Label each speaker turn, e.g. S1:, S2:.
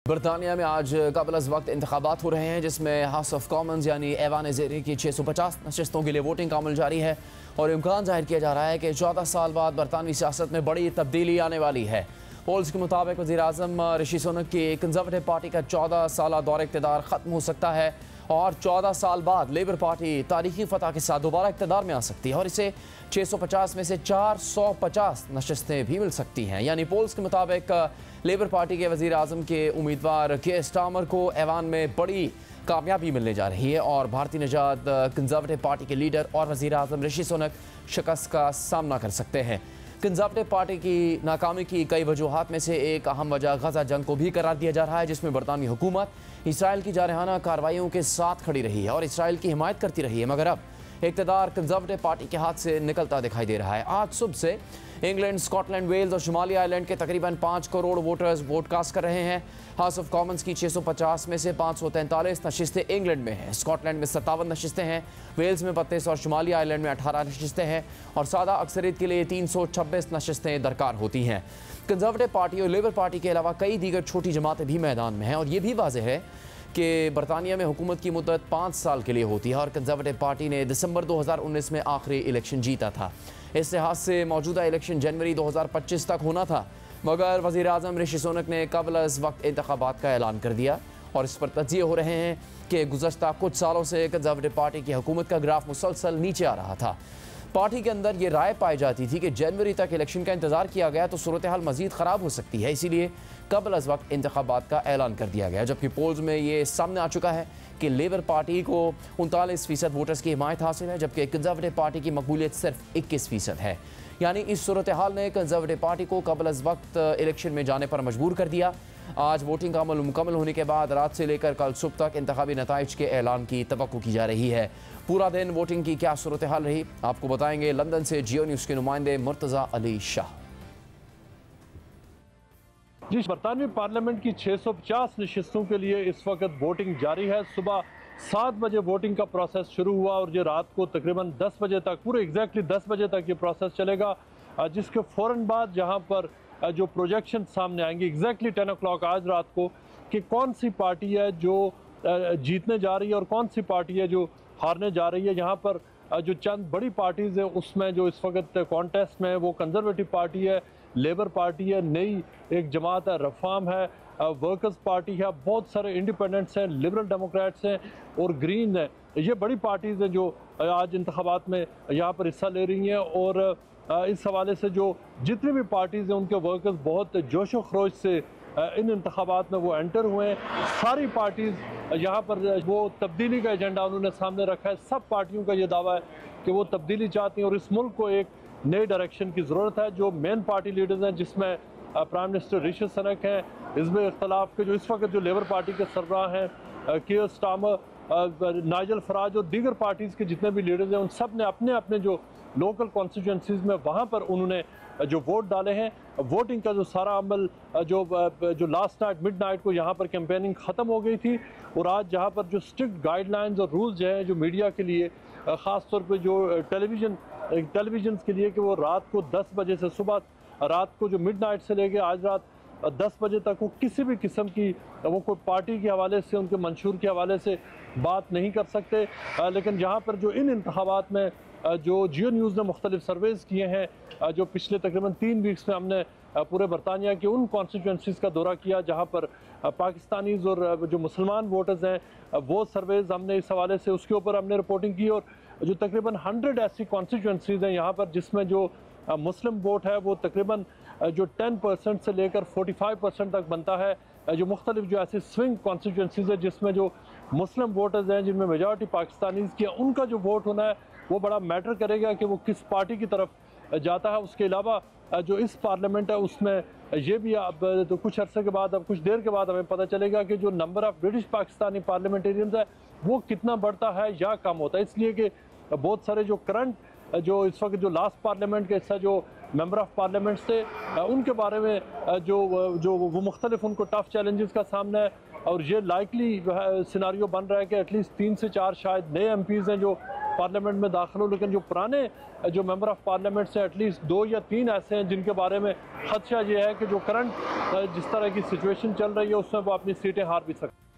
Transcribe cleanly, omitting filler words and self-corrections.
S1: बरतानिया में आज कबल अज़ वक्त इंतखाबात हो रहे हैं, जिसमें हाउस ऑफ कॉमन्स यानी ऐवान ज़ेरी की 650 नशस्तों के लिए वोटिंग का अमल जारी है और इम्कान जाहिर किया जा रहा है कि 14 साल बाद बरतानवी सियासत में बड़ी तब्दीली आने वाली है। पोल्स के मुताबिक वज़ीर आज़म ऋषि सुनक की कंजर्वेटिव पार्टी का 14 साल दौर इक़्तिदार ख़त्म हो सकता है और 14 साल बाद लेबर पार्टी तारीखी फतह के साथ दोबारा इक़्तिदार में आ सकती है और इसे 650 में से 450 नशस्तें भी मिल सकती हैं। यानी पोल्स के मुताबिक लेबर पार्टी के वज़ीर आज़म के उम्मीदवार के स्टामर को ऐवान में बड़ी कामयाबी मिलने जा रही है और भारतीय निजात कंजर्वेटिव पार्टी के लीडर और वज़ीर आज़म ऋषि सुनक शिकस्त का सामना कर सकते हैं। कंजर्वेटिव पार्टी की नाकामी की कई वजूहात में से एक अहम वजह गजा जंग को भी करार दिया जा रहा है, जिसमें बरतानवी हुकूमत इसराइल की जारहाना कार्रवाइयों के साथ खड़ी रही है और इसराइल की हिमायत करती रही है, मगर अब इक़्तिदार कंजर्वेटिव पार्टी के हाथ से निकलता दिखाई दे रहा है। आज सुबह से इंग्लैंड, स्कॉटलैंड, वेल्स और शुमाली आयरलैंड के तकरीबन 5 करोड़ वोटर्स वोट कास्ट कर रहे हैं। हाउस ऑफ कॉमन्स की 650 में से 543 नशिस्तें इंग्लैंड में हैं, स्कॉटलैंड में 57 नशिस्तें हैं, वेल्स में 32 और शुमाली आयरलैंड में 18 नशिस्तें हैं और सादा अक्सरियत के लिए 326 नशिस्तें दरकार होती हैं। कंजर्वेटिव पार्टी और लेबर पार्टी के अलावा कई दीगर छोटी जमातें भी मैदान में हैं और ये भी वाज़ेह है कि बरतानिया में हुकूमत की मुद्दत 5 साल के लिए होती है और कंजर्वेटिव पार्टी ने दिसंबर 2019 में आखिरी इलेक्शन जीता था। इस लिहाज से मौजूदा इलेक्शन जनवरी 2025 तक होना था, मगर वज़ीर आज़म ऋषि सुनक ने कबल अज़ वक्त इंतखाबात का ऐलान कर दिया और इस पर तज्ज़िये हो रहे हैं कि गुज़श्ता कुछ सालों से कंजर्वेटिव पार्टी की हुकूमत का ग्राफ मुसलसल नीचे आ रहा था। पार्टी के अंदर ये राय पाई जाती थी कि जनवरी तक इलेक्शन का इंतजार किया गया तो सूरत हाल मज़ीद ख़राब हो सकती है, इसीलिए कबल अज़ वक्त इंतखाबात का ऐलान कर दिया गया। जबकि पोल्स में ये सामने आ चुका है कि लेबर पार्टी को 39% वोटर्स की हिमायत हासिल है, जबकि कंजर्वेटिव पार्टी की मकबूलियत सिर्फ 21% है। यानी इस सूरत हाल ने कंजर्वेटिव पार्टी को कबल अज़ वक्त इलेक्शन में जाने पर मजबूर कर दिया। आज वोटिंग का अमल मुकम्मल होने के बाद रात से लेकर कल सुबह तक इंतखाबी नताइज के ऐलान की तवक्को की जा रही है। पूरा दिन वोटिंग की क्या सूरत हाल रही, आपको बताएंगे लंदन से जियो न्यूज़ के नुमाइंदे मुर्तज़ा अली शाह।
S2: जी, बरतानवी पार्लियामेंट की 650 नशिस्तों के लिए इस वक्त वोटिंग जारी है। सुबह 7 बजे वोटिंग का प्रोसेस शुरू हुआ और ये रात को तकरीबन 10 बजे तक, पूरे एग्जैक्टली 10 बजे तक ये प्रोसेस चलेगा, जिसके फ़ौरन बाद जहां पर जो प्रोजेक्शन सामने आएंगे एग्जैक्टली 10 o'clock आज रात को कि कौन सी पार्टी है जो जीतने जा रही है और कौन सी पार्टी है जो हारने जा रही है। यहाँ पर जो चंद बड़ी पार्टीज़ हैं उसमें जो इस वक्त कॉन्टेस्ट में है वो कंजर्वेटिव पार्टी है, लेबर पार्टी है, नई एक जमात है, रफाम है, वर्कर्स पार्टी है, बहुत सारे इंडिपेंडेंट्स हैं, लिबरल डेमोक्रेट्स हैं और ग्रीन हैं। ये बड़ी पार्टीज़ हैं जो आज इंतखाबात में यहाँ पर हिस्सा ले रही हैं और इस हवाले से जो जितनी भी पार्टीज़ हैं उनके वर्कर्स बहुत जोश व खरोश से इन इंतखाबात में वो एंटर हुए हैं। सारी पार्टीज़ यहाँ पर वो तब्दीली का एजेंडा उन्होंने सामने रखा है। सब पार्टियों का ये दावा है कि वो तब्दीली चाहती हैं और इस मुल्क को एक नए डायरेक्शन की ज़रूरत है। जो मेन पार्टी लीडर्स हैं जिसमें प्राइम मिनिस्टर ऋषि सुनक हैं, हिज़्ब इख्तिलाफ के जो इस वक्त जो लेबर पार्टी के सरबराह हैं कीर स्टामर, नाइजल फराज और दीगर पार्टीज़ के जितने भी लीडर्स हैं उन सब ने अपने अपने जो लोकल कॉन्स्टिट्यूंसीज़ में वहाँ पर उन्होंने जो वोट डाले हैं। वोटिंग का जो सारा अमल जो लास्ट नाइट मिडनाइट को यहाँ पर कैंपेनिंग ख़त्म हो गई थी और आज जहाँ पर जो स्ट्रिक्ट गाइडलाइंस और रूल्स हैं जो मीडिया के लिए, ख़ास तौर पर जो टेलीविज़न के लिए कि वो रात को 10 बजे से सुबह रात को जो मिडनाइट से लेके आज रात 10 बजे तक वो किसी भी किस्म की वो कोई पार्टी के हवाले से, उनके मंशूर के हवाले से बात नहीं कर सकते। लेकिन यहाँ पर जो इन इंतखाबात में जो जियो न्यूज़ ने मुख्तलिफ सर्वेज़ किए हैं, जो पिछले तकरीबन 3 वीक्स में हमने पूरे बरतानिया के उन कॉन्स्टिट्यूंसीज़ का दौरा किया जहाँ पर पाकिस्तानीज़ और जो मुसलमान वोटर्स हैं वो सर्वेज़ हमने इस हवाले से उसके ऊपर हमने रिपोर्टिंग की और जो तकरीबन 100 ऐसी कॉन्स्टिट्यूंसीज़ हैं यहाँ पर जिसमें जो मुस्लिम वोट है वो तकरीबन जो 10% से लेकर 45% तक बनता है। जो मुख्तलिफ जो ऐसी स्विंग कॉन्स्टिट्यूंसीज़ है जिसमें जो मुस्लिम वोटर्स हैं जिनमें मेजॉरिटी पाकिस्तानीज़ की, उनका जो वोट होना है वो बड़ा मैटर करेगा कि वो किस पार्टी की तरफ जाता है। उसके अलावा जो इस पार्लियामेंट है उसमें ये भी अब तो कुछ अरसे के बाद, अब कुछ देर के बाद हमें पता चलेगा कि जो number of British Pakistani parliamentarians है वो कितना बढ़ता है या कम होता है। इसलिए कि बहुत सारे जो करंट जो इस वक्त जो लास्ट पार्लियामेंट के हिस्सा जो मेंबर ऑफ़ पार्लियामेंट्स थे उनके बारे में जो वो मुख्तलिफ उनको टफ़ चैलेंजेस का सामना है और ये लाइकली सिनारियो बन रहा है कि एटलीस्ट 3 से 4 शायद नए MPs हैं जो पार्लियामेंट में दाखिल हो, लेकिन जो पुराने जो मेंबर ऑफ पार्लियामेंट से एटलीस्ट 2 या 3 ऐसे हैं जिनके बारे में खदशा ये है कि जो करंट जिस तरह की सिचुएशन चल रही है उसमें वो अपनी सीटें हार भी सकते हैं।